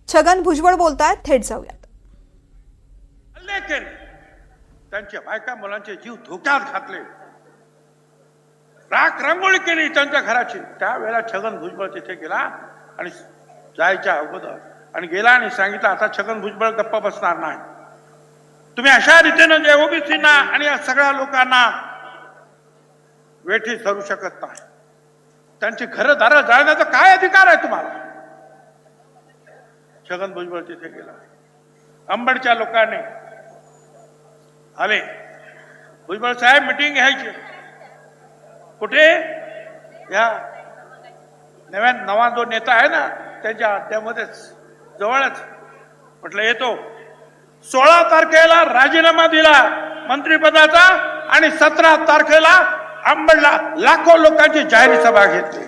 छगन भुजबळ बोलतायत, थेट जाऊयात. हल्ले केले, त्यांच्या बायका मुलांचे जीव धोक्यात घातले, राख रांगोळी केली त्यांच्या घराची. त्यावेळेला छगन भुजबळ तिथे गेला आणि जायच्या अगोदर आणि गेला आणि सांगितलं, आता छगन भुजबळ गप्प बसणार नाही. तुम्ही अशा रीतीनं जे ओबीसीना आणि या सगळ्या लोकांना वेठी धरू शकत नाही. त्यांची घरं दारं जाळण्याचा काय अधिकार आहे तुम्हाला? छगन भुजबळ तिथे गेला. अंबडच्या लोकांनी आले, भुजबळ साहेब मीटिंग घ्यायची. कुठे? या नवा जो नेता आहे ना त्याच्या अड्ड्यामध्येच, जवळच. म्हटलं येतो. 16 तारखेला राजीनामा दिला मंत्रिपदाचा आणि 17 तारखेला अंबडला लाखो लोकांची जाहीर सभा घेतली.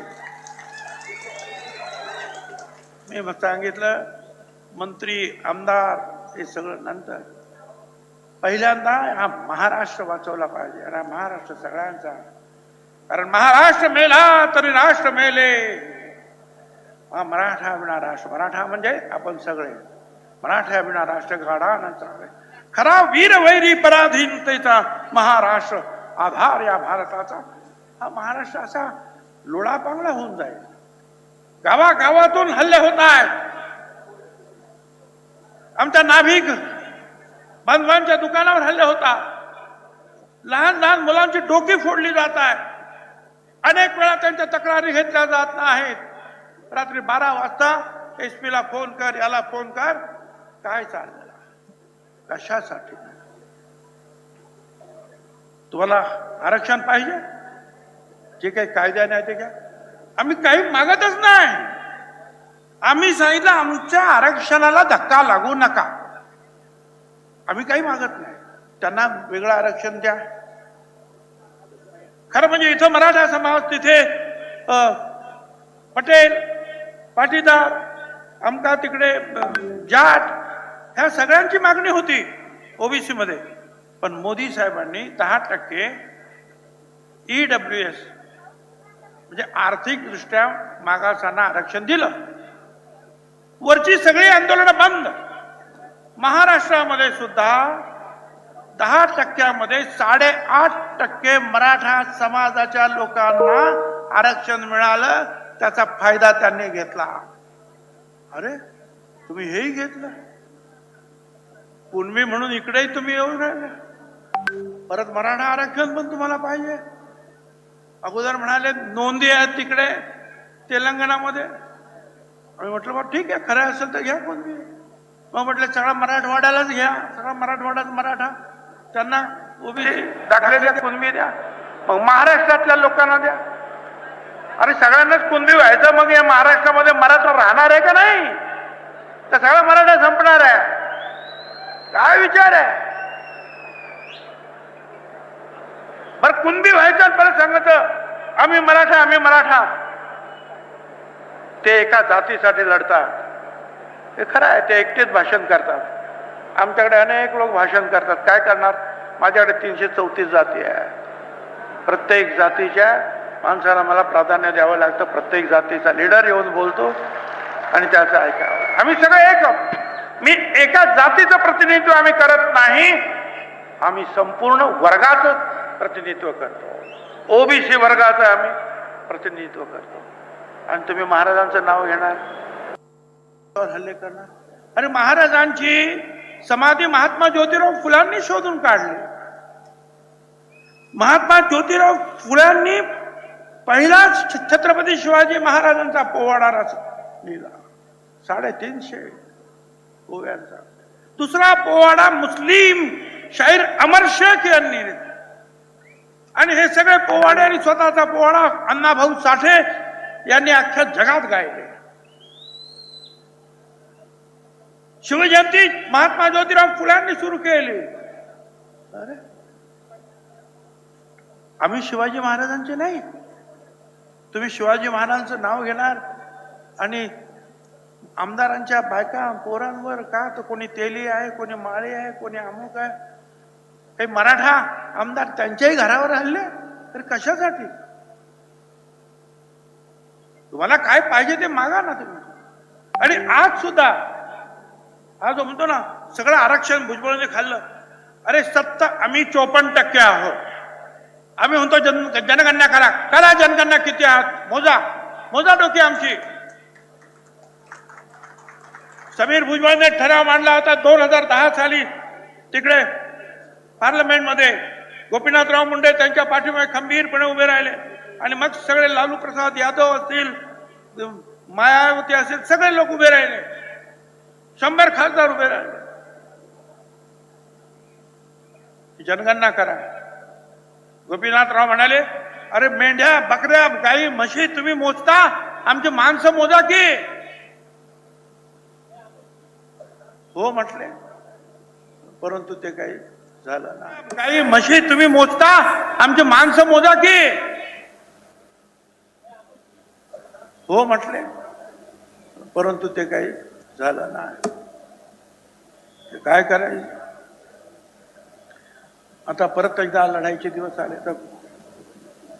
मी मग सांगितलं, मंत्री आमदार हे सगळं नंतर, पहिल्यांदा हा महाराष्ट्र वाचवला पाहिजे. आणि हा महाराष्ट्र सगळ्यांचा, कारण महाराष्ट्र मेला तरी राष्ट्र मेले. हा मराठा विना राष्ट्र, मराठा म्हणजे आपण सगळे, मराठा विना राष्ट्र घाडा न चाले. खरा वीर वैरी पराधीनतेचा महाराष्ट्र आधार या भारताचा. हा महाराष्ट्र असा लोळापांगळा होऊन जाईल. गावागावातून हल्ले होत आहेत. आमच्या नाभिक बांधवांच्या दुकानावर हल्ले होतात. लहान लहान मुलांची डोकी फोडली जात आहे. अनेक वेळा त्यांच्या तक्रारी घेतल्या जात नाहीत. रात्री 12 वाजता SP ला फोन कर, याला फोन कर. काय चाललेलं, कशासाठी? तुम्हाला आरक्षण पाहिजे, जे काही कायद्याने आहे ते घ्या. आम्ही काही मागतच नाही. आम्ही सांगितलं आमच्या आरक्षणाला धक्का लागू नका. आम्ही काही मागत नाही. त्यांना वेगळं आरक्षण द्या. खरं म्हणजे इथं मराठा समाज, तिथे पटेल, पाटीदार, आमका तिकडे जाट, ह्या सगळ्यांची मागणी होती ओबीसी मध्ये. पण मोदी साहेबांनी 10% EWS म्हणजे आर्थिक दृष्ट्या मागासांना आरक्षण दिलं. वरची सगळी आंदोलनं बंद. महाराष्ट्रामध्ये सुद्धा 10%मध्ये 8.5% मराठा समाजाच्या लोकांना आरक्षण मिळालं. त्याचा फायदा त्यांनी घेतला. अरे तुम्ही हेही घेतलं, कुणबी म्हणून इकडेही तुम्ही येऊन राहिले. परत मराठा आरक्षण पण तुम्हाला पाहिजे. अगोदर म्हणाले नोंदी आहेत तिकडे तेलंगणामध्ये. आम्ही म्हटलं बा ठीक आहे, खरं असेल तर घ्या कुणबी. मग म्हटलं सगळा मराठवाड्यालाच घ्या, सगळा मराठवाड्यात मराठा, त्यांना ओबीसी दाखले द्या, कुणबी द्या. मग महाराष्ट्रातल्या लोकांना द्या. अरे सगळ्यांनाच कुणबी व्हायचं, मग या महाराष्ट्रामध्ये मराठा राहणार आहे का नाही? तर सगळा मराठा संपणार आहे. काय विचार आहे? बरं कुणबी व्हायचं परत सांगत आम्ही मराठा, आम्ही मराठा. ते एका जातीसाठी लढतात. हे खरं आहे, ते एकटेच भाषण करतात. आमच्याकडे अनेक लोक भाषण करतात. काय करणार? माझ्याकडे 334 जाती आहे. प्रत्येक जातीच्या माणसाला मला प्राधान्य द्यावं लागतं. प्रत्येक जातीचा लीडर येऊन बोलतो आणि त्याचं ऐकावं. आम्ही सगळे एक. मी एका जातीचं प्रतिनिधित्व आम्ही करत नाही, आम्ही संपूर्ण वर्गाचं प्रतिनिधित्व करतो. ओबीसी वर्गाचं आम्ही प्रतिनिधित्व करतो. आणि तुम्ही महाराजांचं नाव घेणार, हल्ले करणार. अरे महाराजांची समाधी महात्मा ज्योतिराव फुलांनी शोधून काढली. महात्मा ज्योतिराव फुलांनी पहिलाच छत्रपती शिवाजी महाराजांचा पोवाडा लिहिला, 350 ओव्यांचा. दुसरा पोवाडा मुस्लिम शाहीर अमर शेख यांनी लिहिला. आणि हे सगळे पोवाडे आणि स्वतःचा पोवाडा अण्णाभाऊ साठे यांनी अख्ख्या जगात गायले. शिवजयंती महात्मा ज्योतिराव फुलांनी सुरू केली. अरे आम्ही शिवाजी महाराजांचे नाही. तुम्ही शिवाजी महाराजांचं नाव घेणार आणि आमदारांच्या बायका पोरांवर का, तर कोणी तेली आहे, कोणी माळी आहे, कोणी अमुक आहे. काही मराठा आमदार त्यांच्याही घरावर हल्ले, तर कशासाठी? तुम्हाला काय पाहिजे ते मागा ना तुम्ही. आणि आज सुद्धा हा जो म्हणतो ना सगळं आरक्षण भुजबळांनी खाल्लं, अरे आम्ही 54% आहोत. आम्ही म्हणतो जनगणना करा, करा जनगणना किती आहात मोजा, मोजा डोकी आमची. समीर भुजबळने ठराव मांडला होता 2010 साली तिकडे पार्लमेंटमध्ये. गोपीनाथराव मुंडे त्यांच्या पाठीमागे खंबीरपणे उभे राहिले आणि मग सगळे लालू प्रसाद यादव असतील, मायावती असतील, सगळे लोक उभे राहिले. 100 खासदार उभे राहिले. जनगणना करा. गोपीनाथराव म्हणाले, अरे मेंढ्या, बकऱ्या, गाई, म्हशी तुम्ही मोजता, आमची माणसं मोजा की. हो म्हटले, परंतु ते काही झालं ना. गाई म्हशी तुम्ही मोजता, आमची माणसं मोजा की. हो म्हटले, परंतु ते काही झालं नाही. काय करायचं आता? परत एकदा लढाईचे दिवस आले तर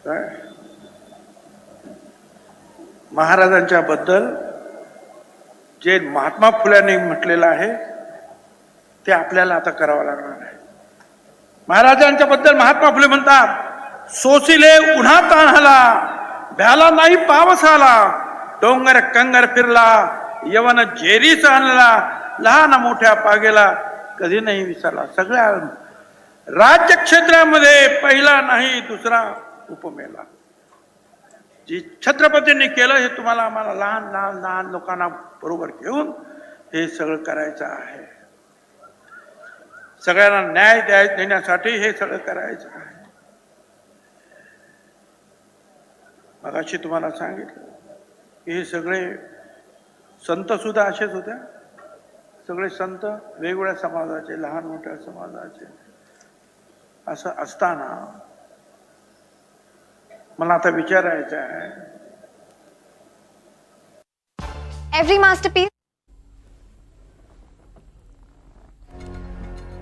काय? महाराजांच्या बद्दल जे महात्मा फुल्यांनी म्हटलेलं आहे ते आपल्याला आता करावं लागणार आहे. महाराजांच्या बद्दल महात्मा फुले म्हणतात, सोसिले उन्हा तान्हाला, भ्याला नाही पावस आला, डोंगर कंगर फिरला, यवन झेरीस आणला, लहान मोठ्या पागेला कधी नाही विसरला. सगळ्या राज्य क्षेत्रामध्ये पहिला नाही दुसरा उपमेला. जी छत्रपतींनी केलं हे तुम्हाला आम्हाला लहान लहान लहान लोकांना बरोबर घेऊन हे सगळं करायचं आहे. सगळ्यांना न्याय देण्यासाठी हे सगळं करायचं आहे. मगाशी तुम्हाला सांगितलं की हे सगळे संत सुद्धा असेच होते. सगळे संत वेगवेगळ्या समाजाचे, लहान मोठ्या समाजाचे. असं असताना मला आता विचारायचं आहे, एव्हरी मास्टरपीस.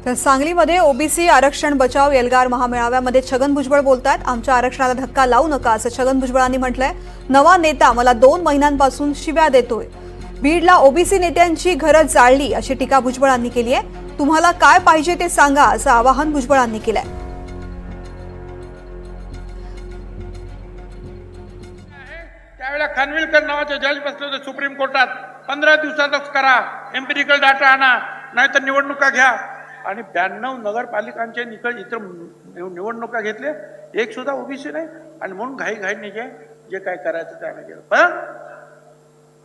तर सांगलीमध्ये ओबीसी आरक्षण बचाव एल्गार महामेळाव्यामध्ये छगन भुजबळ बोलतात. आमच्या आरक्षणाला धक्का लावू नका असं छगन भुजबळांनी म्हटलंय. नवा नेता मला 2 महिन्यांपासून शिव्या देतोय. बीडला ओबीसी नेत्यांची घरं जाळली अशी टीका भुजबळांनी केली आहे. तुम्हाला काय पाहिजे ते सांगा असं आवाहन भुजबळांनी केलंय. त्यावेळेला खानविलकर नावाचे जज बसले होते सुप्रीम कोर्टात. 15 दिवसातच करा, एम्पिरिकल डाटा आणा, नाहीतर निवडणुका घ्या. आणि 92 नगरपालिकांचे इतर निवडणुका घेतले, एक सुद्धा ओबीसी नाही. आणि म्हणून घाईघाईने जे काय करायचं त्याने केलं. पण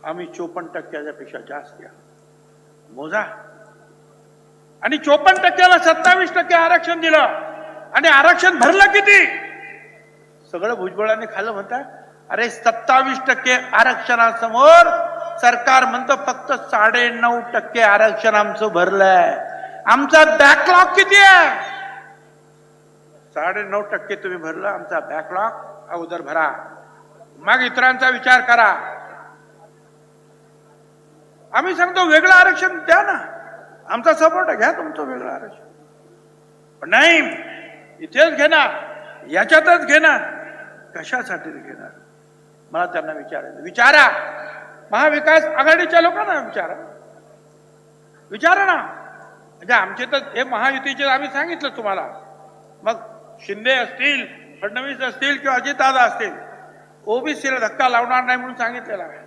आम्ही 54% पेक्षा जास्त या मोजा. आणि 54%ला 27% आरक्षण दिलं. आणि आरक्षण भरलं किती? सगळं भुजबळांनी खाल्लं म्हणतात. अरे 27% आरक्षणासमोर सरकार म्हणतं फक्त 9.5% आरक्षण आमचं भरलंय. आमचा बॅकलॉग किती आहे? 9.5% तुम्ही भरलं. आमचा बॅकलॉग अगोदर भरा, मग इतरांचा विचार करा. आम्ही सांगतो वेगळं आरक्षण द्या ना, आमचा सपोर्ट घ्या तुमचं वेगळं आरक्षण. पण नाही, इथेच घेणार, याच्यातच घेणार. कशासाठी घेणार? मला त्यांना विचारायचं. विचारा, महाविकास आघाडीच्या लोकांना विचारा ना. म्हणजे आमचे तर हे महायुतीचे आम्ही सांगितलं तुम्हाला. मग शिंदे असतील, फडणवीस असतील किंवा अजितदादा असतील, ओबीसीला धक्का लावणार नाही म्हणून सांगितलेलं आहे.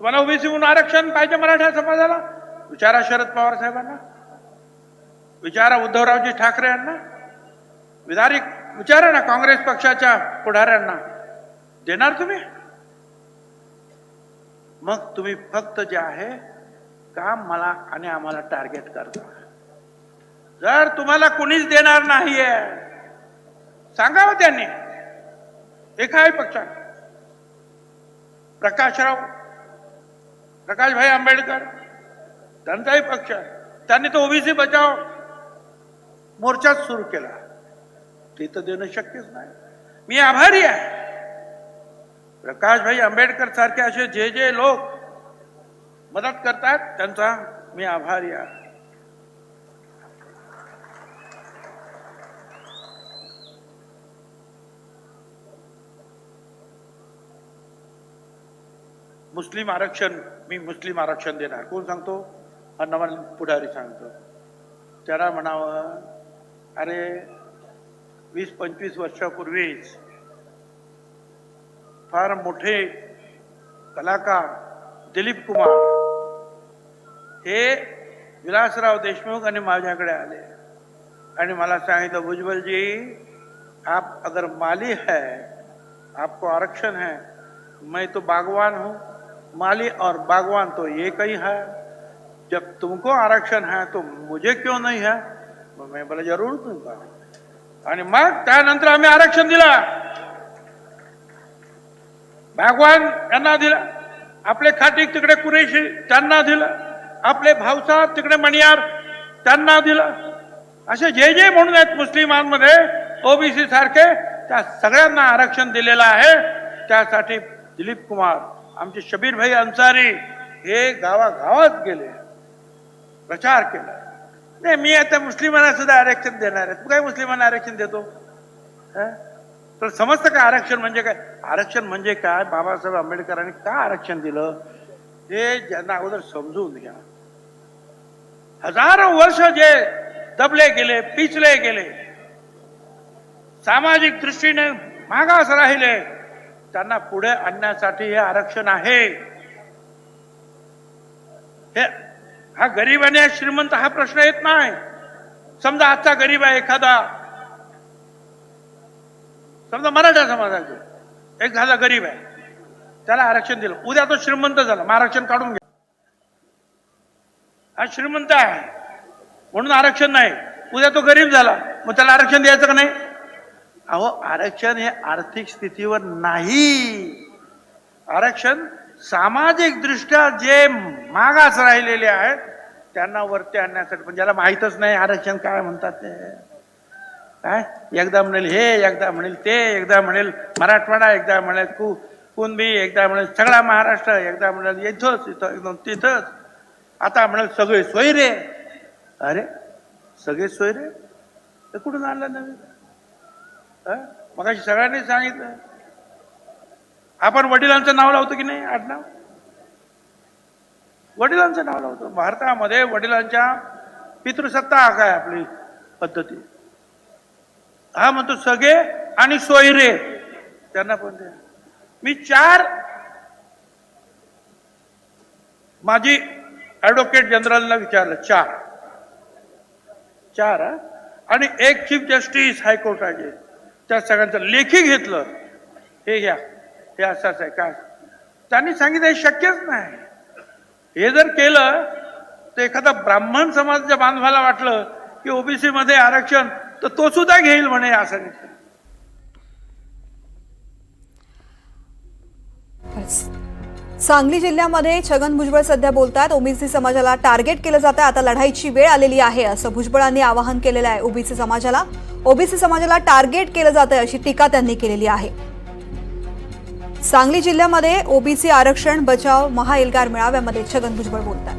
तुम्हाला ओबीसी म्हणून आरक्षण पाहिजे मराठा समाजाला, विचारा शरद पवार साहेबांना, विचारा उद्धवरावजी ठाकरे यांना, विचारा ना काँग्रेस पक्षाच्या पुढाऱ्यांना. देणार तुम्ही? मग तुम्ही फक्त जे आहे काम मला आणि आम्हाला टार्गेट करता. जर तुम्हाला कोणीच देणार नाहीये सांगावं त्यांनी. एकाही पक्षाने, प्रकाशभाई आंबेडकर त्यांचाही पक्ष, त्यांनी तो ओबीसी बचाव मोर्चाच सुरू केला. ते तर देणं शक्यच नाही. मी आभारी आहे. प्रकाशभाई आंबेडकर सारखे असे जे लोक मदत करतात त्यांचा मी आभारी आहे. मुस्लिम आरक्षण, मी मुस्लिम आरक्षण देणार. कोण सांगतो? हा नवा पुढारी सांगतो, त्याला म्हणावं, अरे 20-25 वर्षापूर्वीच फार मोठे कलाकार दिलीप कुमार हे विलासराव देशमुख आणि माझ्याकडे आले आणि मला सांगितलं, भुजबल जी आप अगर माली है, आपको आरक्षण है, मैं तो बागवान हूँ, माली और बागवान तो एक ही है, जब तुमको आरक्षण है तो मुझे क्यों नहीं है? मैं बोला जरूर दूंगा. आणि मग त्यानंतर आम्ही आरक्षण दिला, बागवान यांना दिला, आपले खाटीक तिकडे कुरेशी त्यांना दिलं, आपले भावसाहेब तिकडे मणियार त्यांना दिलं, असे जे जे म्हणून आहेत मुस्लिमांमध्ये ओबीसी सारखे त्या सगळ्यांना आरक्षण दिलेलं आहे. त्यासाठी दिलीप कुमार, आमचे शबीर भाई अन्सारी हे गावागावात गेले, प्रचार केला. नाही मी आता मुस्लिमांना सुद्धा आरक्षण देणार आहे. तू काय मुस्लिमांना आरक्षण देतो? तर समजतं का आरक्षण म्हणजे काय? आरक्षण म्हणजे काय? बाबासाहेब आंबेडकरांनी का आरक्षण दिलं हे ज्यांना अगोदर समजून घ्या. हजारो वर्ष जे दबले गेले, पिचले गेले, सामाजिक दृष्टीने मागास राहिले, त्यांना पुढे आणण्यासाठी हे आरक्षण आहे. हे हा गरीब आणि श्रीमंत हा प्रश्न येत नाही. समजा आजचा गरीब आहे एखादा, समजा मराठा समाजाचे एक झाला गरीब आहे, त्याला आरक्षण दिलं, उद्या तो श्रीमंत झाला, मग आरक्षण काढून घ्या. हा श्रीमंत आहे म्हणून आरक्षण नाही, उद्या तो गरीब झाला, मग त्याला आरक्षण द्यायचं का नाही? अहो, आरक्षण हे आर्थिक स्थितीवर नाही. आरक्षण सामाजिक दृष्ट्या जे मागास राहिलेले आहेत त्यांना वरती आणण्यासाठी. पण ज्याला माहीतच नाही आरक्षण काय म्हणतात ते, काय एकदा म्हणेल हे, एकदा म्हणेल ते, एकदा म्हणेल मराठवाडा, एकदा म्हणेल कुणबी, एकदा म्हणेल सगळा महाराष्ट्र, एकदा म्हणेल इथंच एकदम तिथंच, आता म्हणेल सगळे सोयरे. अरे सगळे सोयरे ते कुठून आणलं नवीन? मगाशी सगळ्यांनी सांगितलं, आपण वडिलांचं नाव लावतो की नाही? आडनाव वडिलांचं नाव लावतो. भारतामध्ये वडिलांच्या पितृसत्ता हा काय आपली पद्धती. हा म्हणतो सगळे आणि सोयरे त्यांना पण द्या. मी 4 माझी ऍडव्होकेट जनरलला विचारलं, 4 आणि एक चीफ जस्टिस हायकोर्टाचे, त्या सगळ्यांचं लेखी घेतलं, हे घ्या, हे असंच आहे काय. त्यांनी सांगितलं हे शक्यच नाही. हे जर केलं तर एखादा ब्राह्मण समाजाच्या बांधवाला वाटलं की ओबीसी मध्ये आरक्षण, तर तो सुद्धा घेईल म्हणे असं. सांगली जिल्ह्यामध्ये छगन भुजबळ सध्या बोलतात, ओबीसी समाजाला टार्गेट केलं जातं, आता लढाईची वेळ आलेली आहे असं भुजबळांनी आवाहन केलेलं आहे. ओबीसी समाजाला टार्गेट केलं जातंय अशी टीका त्यांनी केलेली आहे. सांगली जिल्ह्यामध्ये ओबीसी आरक्षण बचाव महाएल्गार मेळाव्यामध्ये छगन भुजबळ बोलतात.